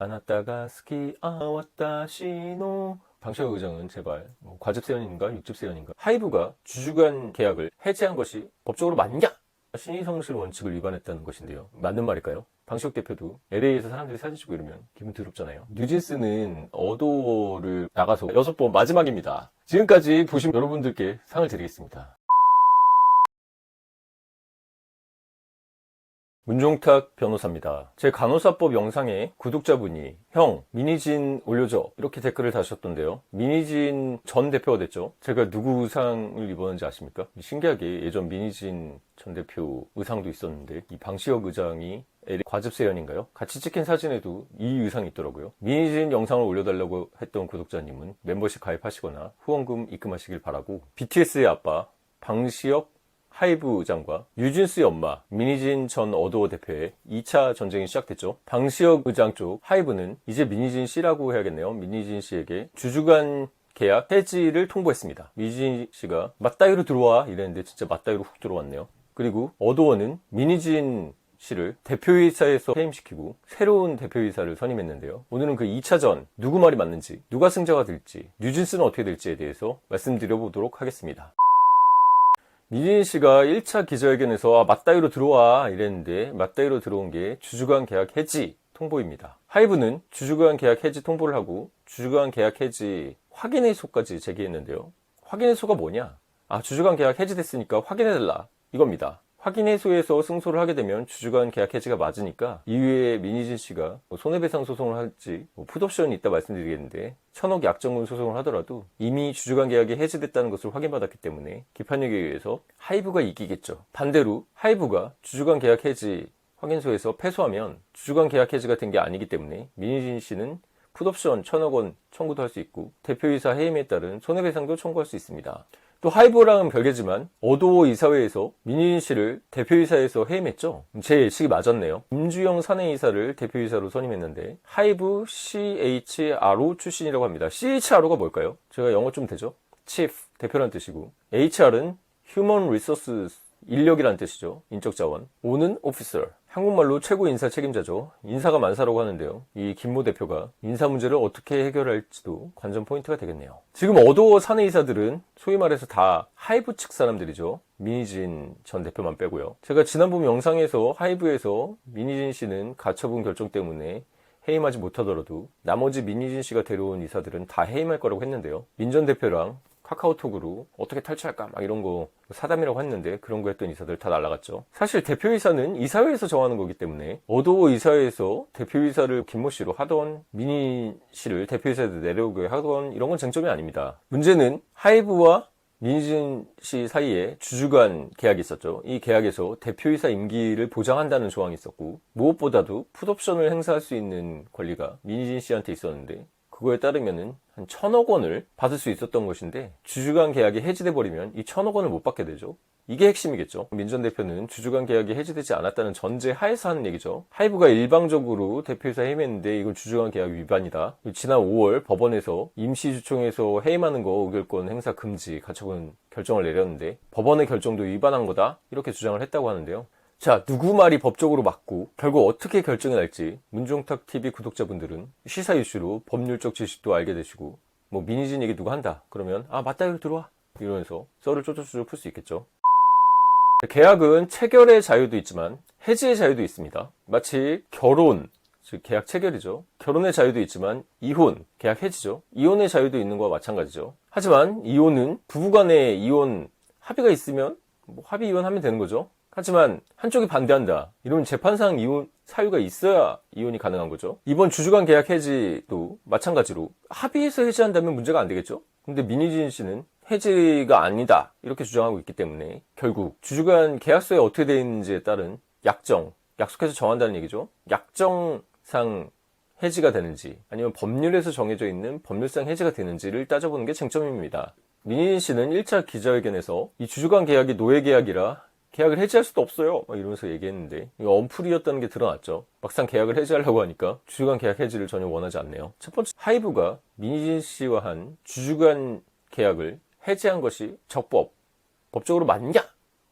안았다가 스키 아왔다 시노. 방시혁 의장은 제발 과즙세연인가 육즙세연인가 하이브가 주주간 계약을 해지한 것이 법적으로 맞냐? 신의성실 원칙을 위반했다는 것인데요. 맞는 말일까요? 방시혁 대표도 LA에서 사람들이 사진 찍고 이러면 기분 더럽잖아요. 뉴진스는 어도를 나가서 6번 마지막입니다. 지금까지 보신 여러분들께 상을 드리겠습니다. 문종탁 변호사입니다. 제 간호사법 영상에 구독자분이 형 민희진 올려줘 이렇게 댓글을 다셨던데요. 민희진 전 대표가 됐죠. 제가 누구 의상을 입었는지 아십니까? 신기하게 예전 민희진 전 대표 의상도 있었는데 이 방시혁 의장이 과즙세연인가요? 같이 찍힌 사진에도 이 의상이 있더라고요. 민희진 영상을 올려달라고 했던 구독자님은 멤버십 가입하시거나 후원금 입금하시길 바라고, BTS의 아빠 방시혁 하이브 의장과 뉴진스의 엄마 민희진 전 어도어 대표의 2차 전쟁이 시작됐죠. 방시혁 의장 쪽 하이브는 이제 민희진 씨라고 해야겠네요. 민희진 씨에게 주주간 계약 해지를 통보했습니다. 민희진 씨가 맞다이로 들어와 이랬는데 진짜 맞다이로 훅 들어왔네요. 그리고 어도어는 민희진 씨를 대표이사에서 해임시키고 새로운 대표이사를 선임했는데요. 오늘은 그 2차전 누구 말이 맞는지, 누가 승자가 될지, 뉴진스는 어떻게 될지에 대해서 말씀드려보도록 하겠습니다. 민희진 씨가 1차 기자회견에서 맞다이로 들어와 이랬는데 맞다이로 들어온 게 주주간 계약 해지 통보입니다. 하이브는 주주간 계약 해지 통보를 하고 주주간 계약 해지 확인해소까지 제기했는데요. 확인해소가 뭐냐? 주주간 계약 해지됐으니까 확인해달라 이겁니다. 확인해소에서 승소를 하게 되면 주주간 계약 해지가 맞으니까 이후에 민희진 씨가 손해배상 소송을 할지 풋옵션이 있다 말씀드리겠는데 1,000억 약정금 소송을 하더라도 이미 주주간 계약이 해지됐다는 것을 확인받았기 때문에 기판력에 의해서 하이브가 이기겠죠. 반대로 하이브가 주주간 계약 해지 확인소에서 패소하면 주주간 계약 해지가 된 게 아니기 때문에 민희진 씨는 풋옵션 1,000억 원 청구도 할 수 있고 대표이사 해임에 따른 손해배상도 청구할 수 있습니다. 또 하이브랑은 별개지만 어도어 이사회에서 민희진 씨를 대표이사에서 해임했죠. 제 예측이 맞았네요. 임주영 사내이사를 대표이사로 선임했는데 하이브 CHRO 출신이라고 합니다. CHRO가 뭘까요? 제가 영어 좀 되죠? Chief, 대표란 뜻이고 HR은 Human Resources, 인력이란 뜻이죠. 인적 자원. O는 Officer, 한국말로 최고 인사 책임자죠. 인사가 만사라고 하는데요. 이 김모 대표가 인사 문제를 어떻게 해결할지도 관전 포인트가 되겠네요. 지금 어도어 사내이사들은 소위 말해서 다 하이브 측 사람들이죠. 민희진 전 대표만 빼고요. 제가 지난번 영상에서 하이브에서 민희진 씨는 가처분 결정 때문에 해임하지 못하더라도 나머지 민희진 씨가 데려온 이사들은 다 해임할 거라고 했는데요. 민 전 대표랑 카카오톡으로 어떻게 탈취할까 막 이런 거 사담이라고 했는데 그런 거 했던 이사들 다 날라갔죠. 사실 대표이사는 이사회에서 정하는 거기 때문에 어도어 이사회에서 대표이사를 김모 씨로 하던 민희 씨를 대표이사에 내려오게 하던 이런 건 쟁점이 아닙니다. 문제는 하이브와 민희진 씨 사이에 주주간 계약이 있었죠. 이 계약에서 대표이사 임기를 보장한다는 조항이 있었고 무엇보다도 풋옵션을 행사할 수 있는 권리가 민희진 씨한테 있었는데 그거에 따르면은 한 1,000억 원을 받을 수 있었던 것인데 주주간 계약이 해지돼 버리면 이 1,000억 원을 못 받게 되죠. 이게 핵심이겠죠. 민 전 대표는 주주간 계약이 해지되지 않았다는 전제 하에서 하는 얘기죠. 하이브가 일방적으로 대표이사 해임했는데 이건 주주간 계약 위반이다. 지난 5월 법원에서 임시주총에서 해임하는 거 의결권 행사 금지 가처분 결정을 내렸는데 법원의 결정도 위반한 거다 이렇게 주장을 했다고 하는데요. 자, 누구 말이 법적으로 맞고 결국 어떻게 결정이 날지 문종탁 TV 구독자분들은 시사 이슈로 법률적 지식도 알게 되시고 민희진 얘기 누가 한다 그러면 맞다 이거 들어와 이러면서 썰을 쪼쪼쪼 풀 수 있겠죠. 계약은 체결의 자유도 있지만 해지의 자유도 있습니다. 마치 결혼, 즉 계약 체결이죠. 결혼의 자유도 있지만 이혼, 계약 해지죠. 이혼의 자유도 있는 거와 마찬가지죠. 하지만 이혼은 부부간의 이혼 합의가 있으면 합의 이혼하면 되는 거죠. 하지만 한쪽이 반대한다. 이러면 재판상 이혼 사유가 있어야 이혼이 가능한 거죠. 이번 주주간 계약 해지도 마찬가지로 합의해서 해지한다면 문제가 안 되겠죠. 근데 민희진 씨는 해지가 아니다 이렇게 주장하고 있기 때문에 결국 주주간 계약서에 어떻게 되어 있는지에 따른 약속해서 정한다는 얘기죠. 약정상 해지가 되는지 아니면 법률에서 정해져 있는 법률상 해지가 되는지를 따져보는 게 쟁점입니다. 민희진 씨는 1차 기자회견에서 이 주주간 계약이 노예 계약이라 계약을 해지할 수도 없어요 이러면서 얘기했는데 이거 언풀이었다는 게 드러났죠. 막상 계약을 해지하려고 하니까 주주간 계약 해지를 전혀 원하지 않네요. 첫 번째, 하이브가 민희진 씨와 한 주주간 계약을 해지한 것이 법적으로 맞냐?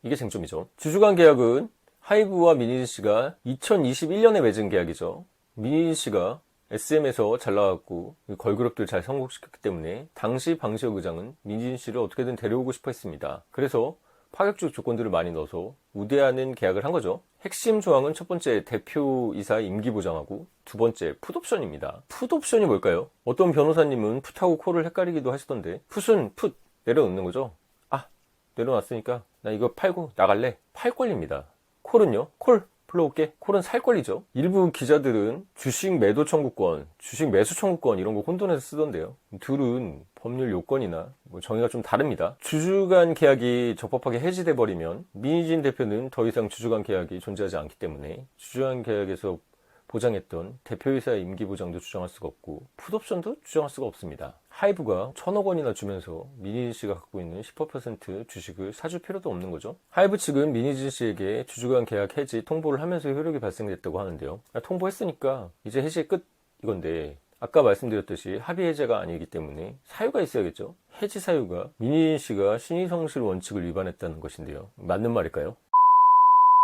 이게 쟁점이죠. 주주간 계약은 하이브와 민희진 씨가 2021년에 맺은 계약이죠. 민희진 씨가 SM에서 잘 나왔고 걸그룹들 잘 성공시켰기 때문에 당시 방시혁 의장은 민희진 씨를 어떻게든 데려오고 싶어 했습니다. 그래서 파격적 조건들을 많이 넣어서 우대하는 계약을 한 거죠. 핵심 조항은 첫 번째 대표이사 임기 보장하고 두 번째 풋옵션입니다. 풋옵션이 뭘까요? 어떤 변호사님은 풋하고 콜을 헷갈리기도 하시던데 풋은 풋 내려놓는 거죠. 내려놨으니까 나 이거 팔고 나갈래. 팔 권리입니다. 콜은요? 콜 불러올게. 콜은 살 권리죠. 일부 기자들은 주식 매도 청구권, 주식 매수 청구권 이런 거 혼돈해서 쓰던데요. 둘은 법률 요건이나 정의가 좀 다릅니다. 주주간 계약이 적법하게 해지돼 버리면 민희진 대표는 더 이상 주주간 계약이 존재하지 않기 때문에 주주간 계약에서 보장했던 대표이사의 임기 보장도 주장할 수가 없고 풋옵션도 주장할 수가 없습니다. 하이브가 1,000억 원이나 주면서 민희진 씨가 갖고 있는 15% 주식을 사줄 필요도 없는 거죠. 하이브 측은 민희진 씨에게 주주간 계약 해지 통보를 하면서 효력이 발생됐다고 하는데요. 통보했으니까 이제 해지 끝 이건데 아까 말씀드렸듯이 합의 해제가 아니기 때문에 사유가 있어야겠죠. 해지 사유가 민희진 씨가 신의성실 원칙을 위반했다는 것인데요. 맞는 말일까요?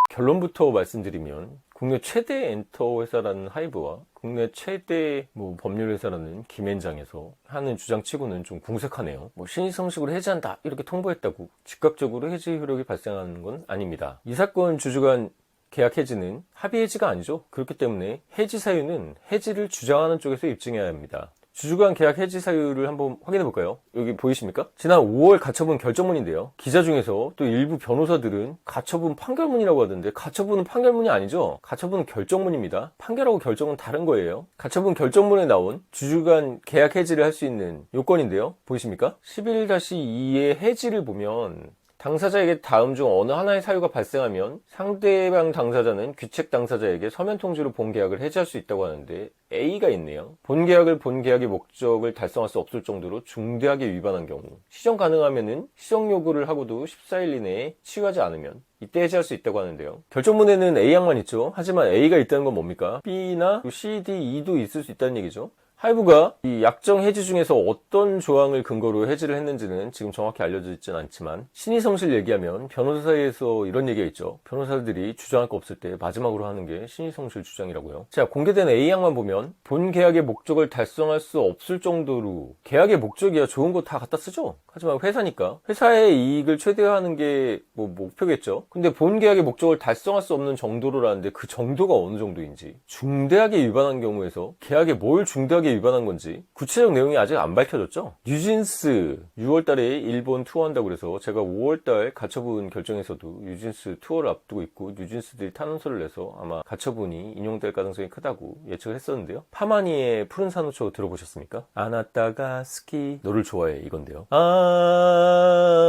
결론부터 말씀드리면 국내 최대 엔터 회사라는 하이브와 국내 최대 법률 회사라는 김앤장에서 하는 주장치고는 좀 궁색하네요. 신의성식으로 해지한다 이렇게 통보했다고 즉각적으로 해지 효력이 발생하는 건 아닙니다. 이 사건 주주간 계약 해지는 합의 해지가 아니죠. 그렇기 때문에 해지 사유는 해지를 주장하는 쪽에서 입증해야 합니다. 주주간 계약 해지 사유를 한번 확인해 볼까요? 여기 보이십니까? 지난 5월 가처분 결정문인데요. 기자 중에서 또 일부 변호사들은 가처분 판결문이라고 하던데 가처분은 판결문이 아니죠. 가처분은 결정문입니다. 판결하고 결정은 다른 거예요. 가처분 결정문에 나온 주주간 계약 해지를 할 수 있는 요건인데요. 보이십니까? 11-2의 해지를 보면 당사자에게 다음 중 어느 하나의 사유가 발생하면 상대방 당사자는 귀책 당사자에게 서면 통지로 본 계약을 해지할 수 있다고 하는데 A가 있네요. 본 계약의 목적을 달성할 수 없을 정도로 중대하게 위반한 경우 시정 가능하면은 시정 요구를 하고도 14일 이내에 치유하지 않으면 이때 해지할 수 있다고 하는데요. 결정문에는 A항만 있죠. 하지만 A가 있다는 건 뭡니까? B나 C, D, E도 있을 수 있다는 얘기죠. 하이브가 이 약정 해지 중에서 어떤 조항을 근거로 해지를 했는지는 지금 정확히 알려져 있지는 않지만 신의성실 얘기하면 변호사 사이에서 이런 얘기가 있죠. 변호사들이 주장할 거 없을 때 마지막으로 하는 게 신의성실 주장이라고요. 자, 공개된 A항만 보면 본 계약의 목적을 달성할 수 없을 정도로 계약의 목적이야 좋은 거 다 갖다 쓰죠. 하지만 회사니까 회사의 이익을 최대화하는 게 목표겠죠. 근데 본 계약의 목적을 달성할 수 없는 정도로라는데 그 정도가 어느 정도인지 중대하게 위반한 경우에서 계약에 뭘 중대하게 위반한 건지 구체적 내용이 아직 안 밝혀졌죠. 뉴진스 6월달에 일본 투어한다고 그래서 제가 5월달 가처분 결정에서도 뉴진스 투어를 앞두고 있고 뉴진스들이 탄원서를 내서 아마 가처분이 인용될 가능성이 크다고 예측을 했었는데요. 파마니의 푸른 산호초 들어보셨습니까? 아나타가 스키 너를 좋아해 이건데요.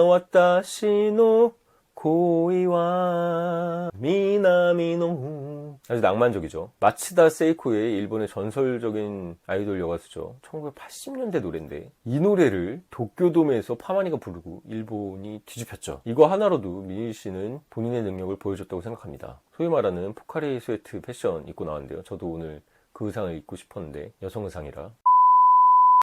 와타시노 고이와 미나미노 아주 낭만적이죠. 마치다 세이코의 일본의 전설적인 아이돌 여가수죠. 1980년대 노래인데 이 노래를 도쿄돔에서 파마니가 부르고 일본이 뒤집혔죠. 이거 하나로도 민희 씨는 본인의 능력을 보여줬다고 생각합니다. 소위 말하는 포카리 스웨트 패션 입고 나왔는데요. 저도 오늘 그 의상을 입고 싶었는데 여성 의상이라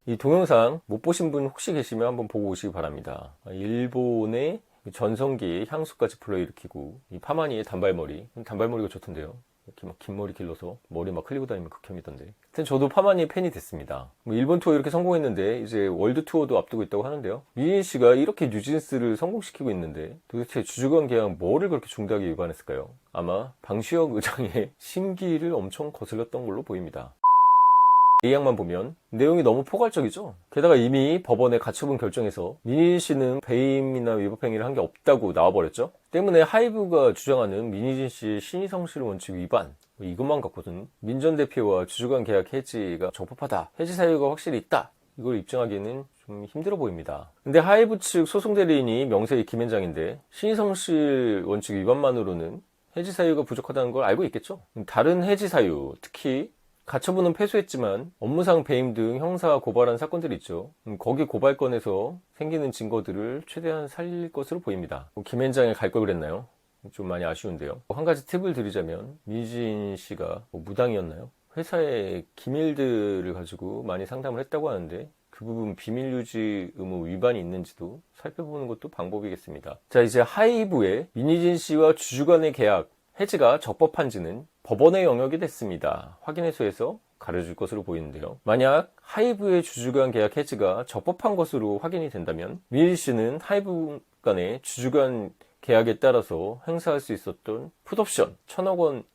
이 동영상 못 보신 분 혹시 계시면 한번 보고 오시기 바랍니다. 일본의 전성기의 향수까지 불러일으키고 이 파마니의 단발머리가 좋던데요. 이렇게 막 긴 머리 길러서 머리 막 흘리고 다니면 극혐이던데. 하여튼 저도 파마니의 팬이 됐습니다. 일본 투어 이렇게 성공했는데 이제 월드 투어도 앞두고 있다고 하는데요. 민희 씨가 이렇게 뉴진스를 성공시키고 있는데 도대체 주주간 계약 뭐를 그렇게 중대하게 위반했을까요? 아마 방시혁 의장의 심기를 엄청 거슬렸던 걸로 보입니다. A항만 보면 내용이 너무 포괄적이죠. 게다가 이미 법원의 가처분 결정에서 민희 씨는 배임이나 위법행위를 한 게 없다고 나와버렸죠. 때문에 하이브가 주장하는 민희진 씨의 신의성실 원칙 위반 이것만 갖고는 민 전 대표와 주주간 계약 해지가 적법하다, 해지 사유가 확실히 있다, 이걸 입증하기는 좀 힘들어 보입니다. 근데 하이브 측 소송 대리인이 명세의 김앤장인데 신의성실 원칙 위반만으로는 해지 사유가 부족하다는 걸 알고 있겠죠. 다른 해지 사유, 특히 가처분은 패소했지만 업무상 배임 등 형사 고발한 사건들이 있죠. 거기 고발건에서 생기는 증거들을 최대한 살릴 것으로 보입니다. 김앤장에 갈 걸 그랬나요? 좀 많이 아쉬운데요. 한 가지 팁을 드리자면 민희진 씨가 무당이었나요? 회사의 기밀들을 가지고 많이 상담을 했다고 하는데 그 부분 비밀 유지 의무 위반이 있는지도 살펴보는 것도 방법이겠습니다. 자, 이제 하이브의 민희진 씨와 주주 간의 계약 해지가 적법한지는 법원의 영역이 됐습니다. 확인해소에서 가려질 것으로 보이는데요. 만약 하이브의 주주간 계약 해지가 적법한 것으로 확인이 된다면 민희진씨는 하이브 간의 주주간 계약에 따라서 행사할 수 있었던 풋옵션 1,000억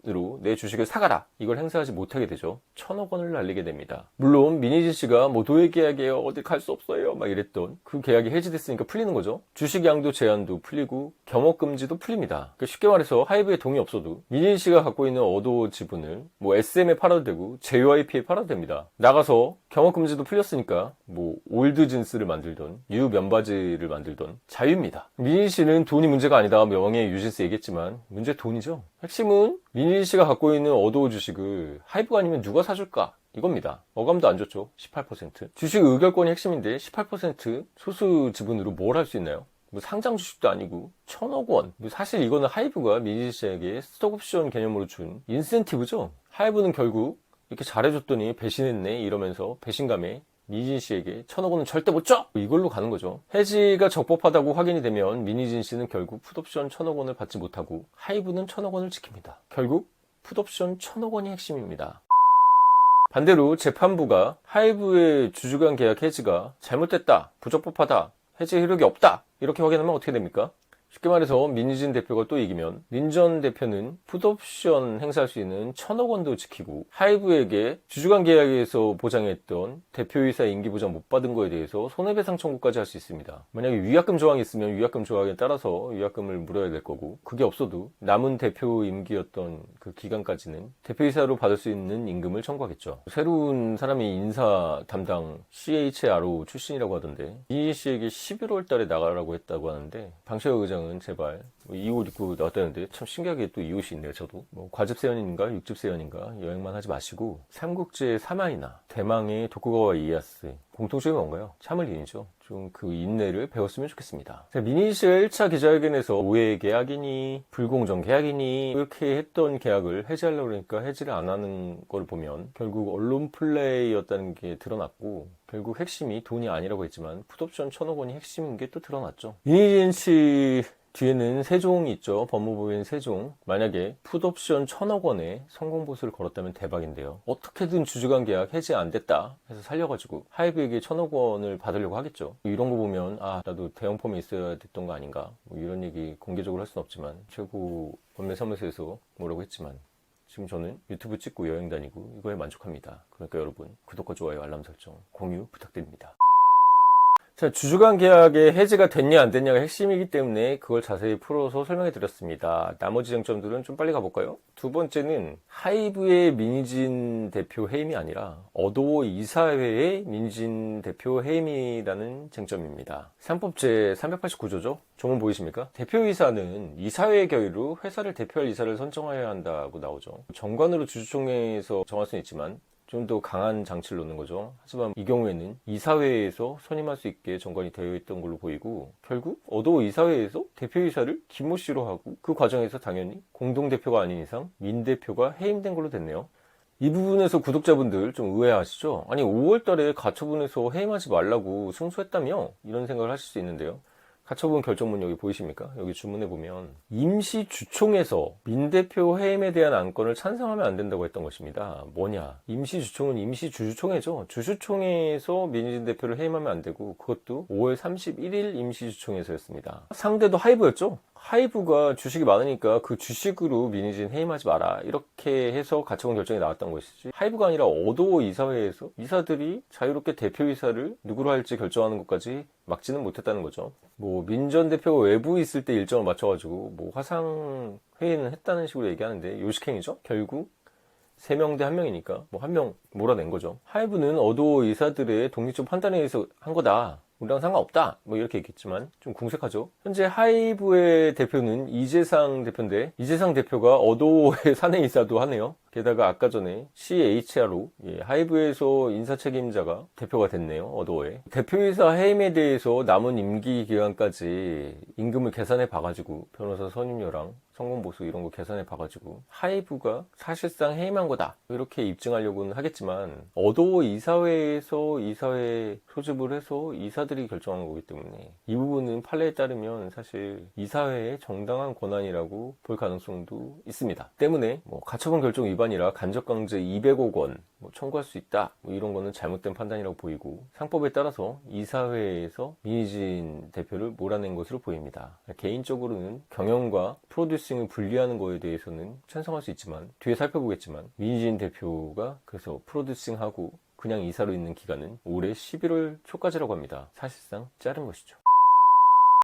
원으로 내 주식을 사가라, 이걸 행사하지 못하게 되죠. 1,000억 원을 날리게 됩니다. 물론 민희진 씨가 뭐 노예 계약이에요, 어디 갈 수 없어요 막 이랬던 그 계약이 해지됐으니까 풀리는 거죠. 주식 양도 제한도 풀리고 겸업 금지도 풀립니다. 그러니까 쉽게 말해서 하이브에 돈이 없어도 민희진 씨가 갖고 있는 어도 지분을 뭐 SM에 팔아도 되고 JYP에 팔아도 됩니다. 나가서 겸업 금지도 풀렸으니까 뭐 올드 진스를 만들던 뉴 면바지를 만들던 자유입니다. 민희진 씨는 돈이 문제가 아니다, 명예 유진스 얘기했지만 문제 돈이죠. 핵심은 민희진 씨가 갖고 있는 어도 주식을 하이브가 아니면 누가 사줄까, 이겁니다. 어감도 안 좋죠. 18%. 주식 의결권이 핵심인데 18% 소수 지분으로 뭘 할 수 있나요? 뭐 상장 주식도 아니고 1,000억 원. 사실 이거는 하이브가 민희진 씨에게 스톡옵션 개념으로 준 인센티브죠. 하이브는 결국 이렇게 잘해줬더니 배신했네 이러면서 배신감에 민희진 씨에게 1,000억 원은 절대 못 줘! 이걸로 가는 거죠. 해지가 적법하다고 확인이 되면 민희진 씨는 결국 풋옵션 1,000억 원을 받지 못하고 하이브는 1,000억 원을 지킵니다. 결국 풋옵션 1,000억 원이 핵심입니다. 반대로 재판부가 하이브의 주주간 계약 해지가 잘못됐다, 부적법하다, 해지 효력이 없다, 이렇게 확인하면 어떻게 됩니까? 쉽게 말해서 민희진 대표가 또 이기면 민 전 대표는 풋옵션 행사할 수 있는 1,000억 원도 지키고 하이브에게 주주간 계약에서 보장했던 대표이사 임기보장 못 받은 거에 대해서 손해배상 청구까지 할 수 있습니다. 만약에 위약금 조항이 있으면 위약금 조항에 따라서 위약금을 물어야 될 거고, 그게 없어도 남은 대표 임기였던 그 기간까지는 대표이사로 받을 수 있는 임금을 청구하겠죠. 새로운 사람이 인사 담당 CHRO 출신이라고 하던데 이희 씨에게 11월 달에 나가라고 했다고 하는데 방시혁 의장 은 제발 이 옷 입고 나왔다는데 참 신기하게 또 이 옷이 있네요. 저도 뭐 과즙세연인가 육즙세연인가 여행만 하지 마시고 삼국지의 사마이나 대망의 도쿠가와 이에야스 공통점이 뭔가요? 참을인이죠. 좀 그 인내를 배웠으면 좋겠습니다. 민희진 씨가 1차 기자회견에서 오해 계약이니 불공정 계약이니 이렇게 했던 계약을 해지하려고 그러니까 해지를 안 하는 걸 보면 결국 언론 플레이였다는 게 드러났고, 결국 핵심이 돈이 아니라고 했지만 풋옵션 1,000억 원이 핵심인 게 또 드러났죠. 민희진 씨 뒤에는 세종이 있죠. 법무부인 세종. 만약에 풋옵션 1,000억 원에 성공보수를 걸었다면 대박인데요. 어떻게든 주주간 계약 해지 안 됐다 해서 살려가지고 하이브에게 1,000억 원을 받으려고 하겠죠. 이런 거 보면 아, 나도 대형펌에 있어야 됐던 거 아닌가, 뭐 이런 얘기 공개적으로 할 수는 없지만 최고 법률사무소에서 뭐라고 했지만 지금 저는 유튜브 찍고 여행 다니고 이거에 만족합니다. 그러니까 여러분 구독과 좋아요 알람 설정 공유 부탁드립니다. 자, 주주간 계약의 해지가 됐냐 안 됐냐가 핵심이기 때문에 그걸 자세히 풀어서 설명해 드렸습니다. 나머지 쟁점들은 좀 빨리 가볼까요? 두 번째는 하이브의 민희진 대표 해임이 아니라 어도어 이사회의 민희진 대표 해임이라는 쟁점입니다. 3법 제 389조죠? 조문 보이십니까? 대표이사는 이사회의 결의로 회사를 대표할 이사를 선정해야 한다고 나오죠. 정관으로 주주총회에서 정할 수는 있지만 좀 더 강한 장치를 놓는 거죠. 하지만 이 경우에는 이사회에서 선임할 수 있게 정관이 되어 있던 걸로 보이고, 결국 어도어 이사회에서 대표이사를 김모 씨로 하고 그 과정에서 당연히 공동대표가 아닌 이상 민 대표가 해임된 걸로 됐네요. 이 부분에서 구독자분들 좀 의아하시죠? 아니 5월 달에 가처분에서 해임하지 말라고 승소했다며? 이런 생각을 하실 수 있는데요. 가처분 결정문 여기 보이십니까? 여기 주문에 보면 임시주총에서 민 대표 해임에 대한 안건을 찬성하면 안 된다고 했던 것입니다. 뭐냐? 임시주총은 임시주주총회죠. 주주총회에서 민희진 대표를 해임하면 안 되고, 그것도 5월 31일 임시주총에서였습니다. 상대도 하이브였죠. 하이브가 주식이 많으니까 그 주식으로 민희진 해임하지 마라, 이렇게 해서 가처분 결정이 나왔던 것이지, 하이브가 아니라 어도어 이사회에서 이사들이 자유롭게 대표이사를 누구로 할지 결정하는 것까지 막지는 못했다는 거죠. 뭐 민 전 대표가 외부에 있을 때 일정을 맞춰가지고 뭐 화상 회의는 했다는 식으로 얘기하는데 요식행위죠. 결국 3명 대 1명이니까 뭐 1명 몰아낸 거죠. 하이브는 어도어 이사들의 독립적 판단에 의해서 한 거다, 우리랑 상관없다, 뭐 이렇게 얘기했지만 좀 궁색하죠. 현재 하이브의 대표는 이재상 대표인데, 이재상 대표가 어도어의 사내이사도 하네요. 게다가 아까 전에 CHRO, 하이브에서 인사책임자가 대표가 됐네요. 어도어에. 대표이사 해임에 대해서 남은 임기 기간까지 임금을 계산해 봐가지고 변호사 선임료랑 성공보수 이런 거 계산해 봐가지고 하이브가 사실상 해임한 거다, 이렇게 입증하려고는 하겠지만 어도어 이사회에서 이사회 소집을 해서 이사들이 결정한 거기 때문에 이 부분은 판례에 따르면 사실 이사회의 정당한 권한이라고 볼 가능성도 있습니다. 때문에 뭐 가처분 결정 위반이라 간접강제 200억 원 뭐 청구할 수 있다, 뭐 이런 거는 잘못된 판단이라고 보이고, 상법에 따라서 이사회에서 민희진 대표를 몰아낸 것으로 보입니다. 개인적으로는 경영과 프로듀싱을 분리하는 거에 대해서는 찬성할 수 있지만, 뒤에 살펴보겠지만 민희진 대표가 그래서 프로듀싱하고 그냥 이사로 있는 기간은 올해 11월 초까지라고 합니다. 사실상 짧은 것이죠.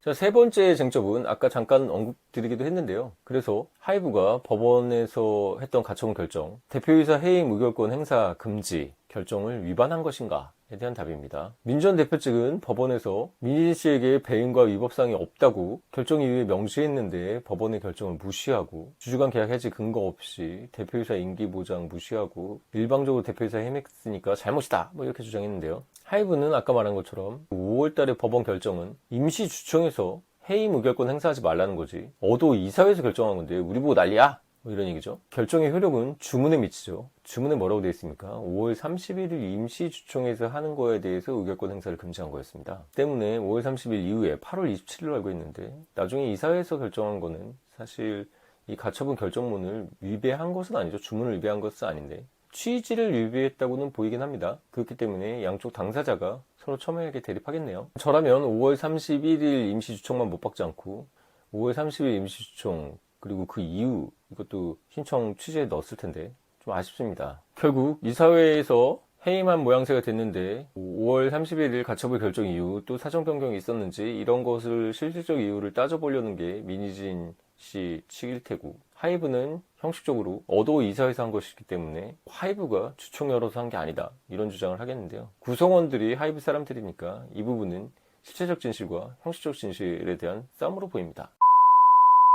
자, 세 번째 쟁점은 아까 잠깐 언급드리기도 했는데요. 그래서 하이브가 법원에서 했던 가처분 결정, 대표이사 해임 의결권 행사 금지 결정을 위반한 것인가에 대한 답입니다. 민 전 대표 측은 법원에서 민희진 씨에게 배임과 위법사항이 없다고 결정 이후에 명시했는데 법원의 결정을 무시하고 주주간 계약 해지 근거 없이 대표이사 임기 보장 무시하고 일방적으로 대표이사 해임했으니까 잘못이다, 뭐 이렇게 주장했는데요. 하이브는 아까 말한 것처럼 5월달에 법원 결정은 임시주총에서 해임 의결권 행사하지 말라는 거지, 어도 이사회에서 결정한 건데 우리 보고 난리야, 뭐 이런 얘기죠. 결정의 효력은 주문에 미치죠. 주문에 뭐라고 되어 있습니까? 5월 31일 임시주총에서 하는 거에 대해서 의결권 행사를 금지한 거였습니다. 때문에 5월 30일 이후에 8월 27일로 알고 있는데, 나중에 이사회에서 결정한 거는 사실 이 가처분 결정문을 위배한 것은 아니죠. 주문을 위배한 것은 아닌데 취지를 위배했다고는 보이긴 합니다. 그렇기 때문에 양쪽 당사자가 서로 첨예하게 대립하겠네요. 저라면 5월 31일 임시주총만 못 박지 않고 5월 30일 임시주총 그리고 그 이후 이것도 신청 취지에 넣었을 텐데 좀 아쉽습니다. 결국 이사회에서 해임한 모양새가 됐는데 5월 31일 가처분 결정 이후 또 사정 변경이 있었는지 이런 것을 실질적 이유를 따져보려는 게 민희진 씨 측일 테고, 하이브는 형식적으로 어도 이사회에서 한 것이기 때문에 하이브가 주총 열어서 한 게 아니다, 이런 주장을 하겠는데요. 구성원들이 하이브 사람들이니까 이 부분은 실체적 진실과 형식적 진실에 대한 싸움으로 보입니다.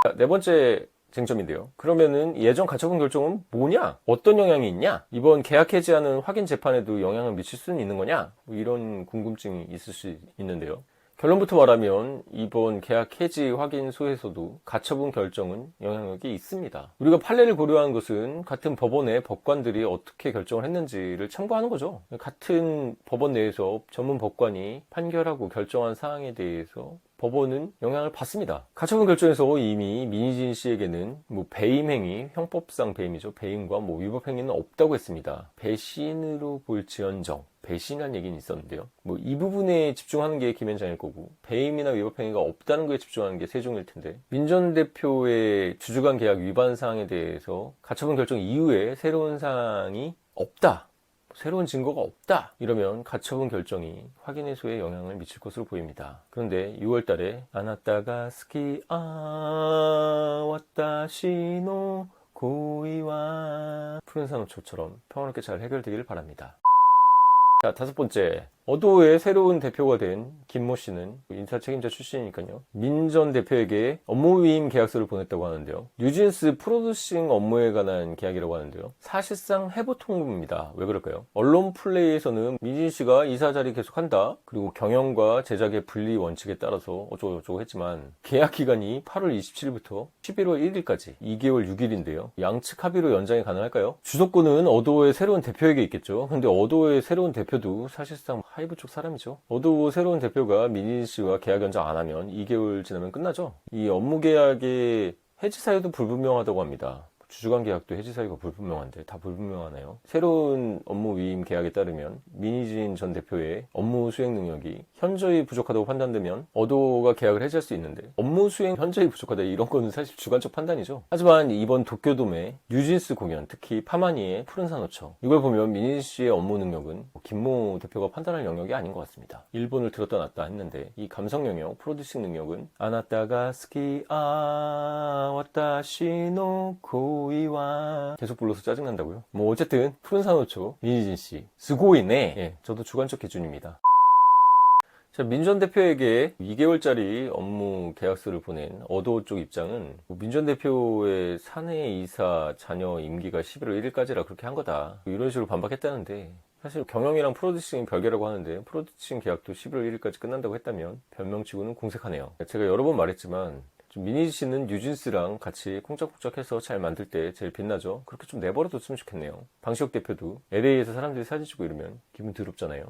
자, 네 번째 쟁점인데요. 그러면은 예전 가처분 결정은 뭐냐? 어떤 영향이 있냐? 이번 계약 해지하는 확인 재판에도 영향을 미칠 수는 있는 거냐? 뭐 이런 궁금증이 있을 수 있는데요. 결론부터 말하면 이번 계약 해지 확인소에서도 가처분 결정은 영향력이 있습니다. 우리가 판례를 고려한 것은 같은 법원의 법관들이 어떻게 결정을 했는지를 참고하는 거죠. 같은 법원 내에서 전문 법관이 판결하고 결정한 사항에 대해서 법원은 영향을 받습니다. 가처분 결정에서 이미 민희진 씨에게는 뭐 배임 행위, 형법상 배임이죠. 배임과 뭐 위법 행위는 없다고 했습니다. 배신으로 볼지언정, 배신이라는 얘기는 있었는데요. 뭐 이 부분에 집중하는 게 김현장일 거고, 배임이나 위법 행위가 없다는 거에 집중하는 게 세종일 텐데, 민 전 대표의 주주간 계약 위반 사항에 대해서 가처분 결정 이후에 새로운 사항이 없다, 새로운 증거가 없다, 이러면 가처분 결정이 확인해소에 영향을 미칠 것으로 보입니다. 그런데 6월 달에 아나타가 스키 와타시노 고이와 푸른 산호초처럼 평화롭게 잘 해결되기를 바랍니다. 자, 다섯 번째, 어도의 새로운 대표가 된 김모 씨는 인사 책임자 출신이니까요. 민 전 대표에게 업무 위임 계약서를 보냈다고 하는데요. 뉴진스 프로듀싱 업무에 관한 계약이라고 하는데요. 사실상 해부 통보입니다. 왜 그럴까요? 언론 플레이에서는 민진 씨가 이사 자리 계속한다, 그리고 경영과 제작의 분리 원칙에 따라서 어쩌고저쩌고 했지만 계약 기간이 8월 27일부터 11월 1일까지 2개월 6일인데요. 양측 합의로 연장이 가능할까요? 주도권은 어도의 새로운 대표에게 있겠죠. 근데 어도의 새로운 대표도 사실상 하이브 쪽 사람이죠. 어도 새로운 대표가 민희진 씨와 계약 연장 안 하면 2개월 지나면 끝나죠. 이 업무 계약의 해지 사유도 불분명하다고 합니다. 주주간 계약도 해지 사유가 불분명한데 다 불분명하네요. 새로운 업무 위임 계약에 따르면 민희진 전 대표의 업무 수행 능력이 현저히 부족하다고 판단되면 어도가 계약을 해지할 수 있는데, 업무 수행 현저히 부족하다 이런 거는 사실 주관적 판단이죠. 하지만 이번 도쿄돔의 뉴진스 공연, 특히 파마니의 푸른 산호초, 이걸 보면 민희진 씨의 업무 능력은 김모 대표가 판단할 영역이 아닌 것 같습니다. 일본을 들었다 놨다 했는데 이 감성 영역, 프로듀싱 능력은 아나타가 스키 와타시노 고이와 계속 불러서 짜증난다고요? 뭐 어쨌든 푸른 산호초 민희진 씨 스고이네. 예, 저도 주관적 기준입니다. 자, 민 전 대표에게 2개월짜리 업무 계약서를 보낸 어도 쪽 입장은 민 전 대표의 사내 이사 자녀 임기가 11월 1일까지라 그렇게 한 거다, 이런 식으로 반박했다는데, 사실 경영이랑 프로듀싱이 별개라고 하는데 프로듀싱 계약도 11월 1일까지 끝난다고 했다면 변명치고는 공색하네요. 제가 여러 번 말했지만 민희진 씨는 뉴진스랑 같이 콩짝콩짝해서 잘 만들 때 제일 빛나죠. 그렇게 좀 내버려뒀으면 좋겠네요. 방시혁 대표도 LA에서 사람들이 사진 찍고 이러면 기분 더럽잖아요.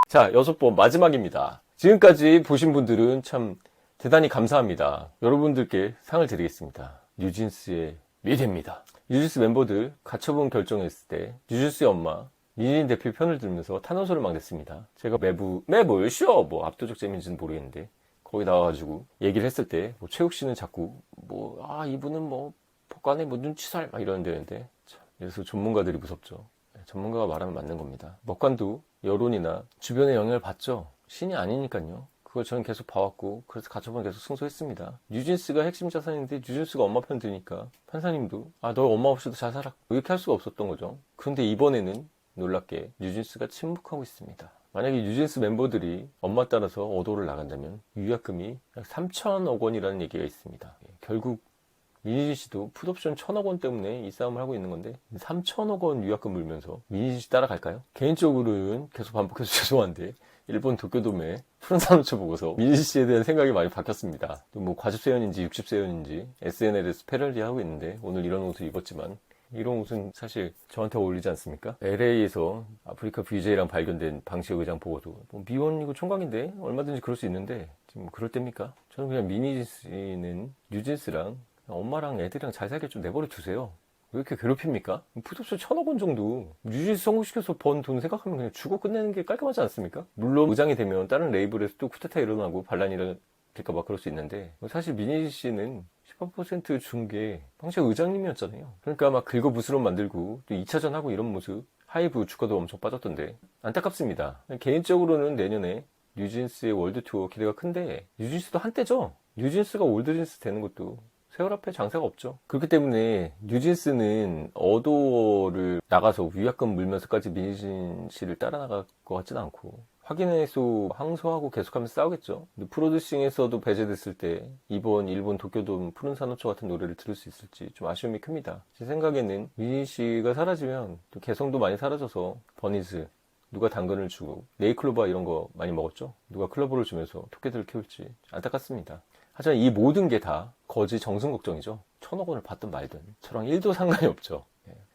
자, 6번 마지막입니다. 지금까지 보신 분들은 참 대단히 감사합니다. 여러분들께 상을 드리겠습니다. 뉴진스의 미래입니다. 뉴진스 멤버들 가처분 결정했을 때 뉴진스의 엄마 민희진 대표 편을 들면서 탄원서를 막 냈습니다. 제가 매불 쇼 뭐 압도적 재미인지는 모르겠는데 거기 나와가지고 얘기를 했을 때 뭐 최욱 씨는 자꾸 이분은 뭐 법관의 뭐 눈치살 막 이러는데 참, 그래서 전문가들이 무섭죠. 전문가가 말하면 맞는 겁니다. 법관도 여론이나 주변의 영향을 받죠. 신이 아니니까요. 그걸 저는 계속 봐왔고 그래서 가처분 계속 승소했습니다. 뉴진스가 핵심 자산인데 뉴진스가 엄마 편 드니까 판사님도 너 엄마 없이도 잘 살아 이렇게 할 수가 없었던 거죠. 그런데 이번에는 놀랍게 뉴진스가 침묵하고 있습니다. 만약에 뉴진스 멤버들이 엄마 따라서 어도를 나간다면 위약금이 약 3천억 원이라는 얘기가 있습니다. 결국 민희진 씨도 풋옵션 1,000억 원 때문에 이 싸움을 하고 있는 건데 3천억 원 위약금 물면서 민희진 씨 따라갈까요? 개인적으로는 계속 반복해서 죄송한데 일본 도쿄돔에 푸른산호초 보고서 민희진 씨에 대한 생각이 많이 바뀌었습니다. 뭐 과즙세연인지 육즙세연인지 SNL에서 패러디하고 있는데 오늘 이런 옷을 입었지만 이런 옷은 사실 저한테 어울리지 않습니까? LA에서 아프리카 VJ랑 발견된 방시혁 의장 보고도 미혼이고 총각인데 얼마든지 그럴 수 있는데 지금 그럴 때입니까? 저는 그냥 민희진 씨는 뉴진스랑 엄마랑 애들이랑 잘 살게 좀 내버려 두세요. 왜 이렇게 괴롭힙니까? 풋옵션 1,000억 원 정도 뉴진스 성공시켜서 번 돈 생각하면 그냥 주고 끝내는 게 깔끔하지 않습니까? 물론 의장이 되면 다른 레이블에서 또 쿠데타 일어나고 반란이 일어날까 그럴 수 있는데 사실 민희진 씨는 18% 준 게 방시혁 의장님이었잖아요. 그러니까 막 긁어부스럼 만들고 또 2차전 하고 이런 모습 하이브 주가도 엄청 빠졌던데 안타깝습니다. 개인적으로는 내년에 뉴진스의 월드투어 기대가 큰데 뉴진스도 한때죠. 뉴진스가 올드진스 되는 것도 세월 앞에 장사가 없죠. 그렇기 때문에 뉴진스는 어도를 나가서 위약금 물면서까지 민희진 씨를 따라 나갈 것 같지는 않고 확인해서 항소하고 계속하면서 싸우겠죠. 프로듀싱에서도 배제됐을 때 이번 일본 도쿄돔 푸른산호초 같은 노래를 들을 수 있을지 좀 아쉬움이 큽니다. 제 생각에는 민희진 씨가 사라지면 또 개성도 많이 사라져서 버니즈 누가 당근을 주고 네이클로바 이런 거 많이 먹었죠. 누가 클로버를 주면서 토끼들을 키울지 안타깝습니다. 하지만 이 모든 게 다 거지 정승 걱정이죠. 1,000억 원을 받든 말든 저랑 1도 상관이 없죠.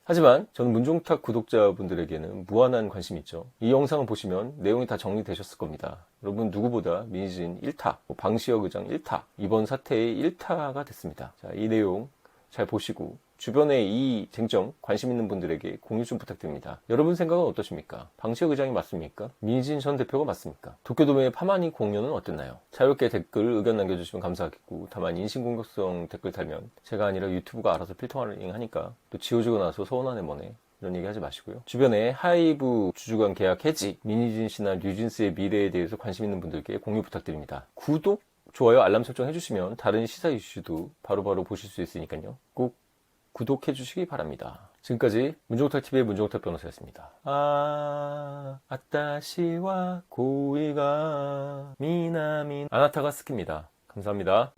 하지만 저는 문종탁 구독자분들에게는 무한한 관심이 있죠. 이 영상을 보시면 내용이 다 정리되셨을 겁니다. 여러분 누구보다 민희진 1타, 방시혁 의장 1타, 이번 사태의 1타가 됐습니다. 자, 이 내용 잘 보시고 주변에 이 쟁점 관심 있는 분들에게 공유 좀 부탁드립니다. 여러분 생각은 어떠십니까? 방시혁 의장이 맞습니까? 민희진 전 대표가 맞습니까? 도쿄돔의 파마니 공연은 어땠나요? 자유롭게 댓글 의견 남겨주시면 감사하겠고 다만 인신공격성 댓글 달면 제가 아니라 유튜브가 알아서 필터링 하니까 또 지워지고 나서 서운하네 뭐네 이런 얘기 하지 마시고요. 주변에 하이브 주주관 계약 해지, 민희진 씨나 뉴진스의 미래에 대해서 관심 있는 분들께 공유 부탁드립니다. 구독, 좋아요, 알람 설정 해주시면 다른 시사 이슈도 바로바로 보실 수 있으니까요. 꼭 구독해 주시기 바랍니다. 지금까지 문종탁TV의 문종탁 변호사였습니다. 아따시와 고이가 미나민 아나타가 스키입니다. 감사합니다.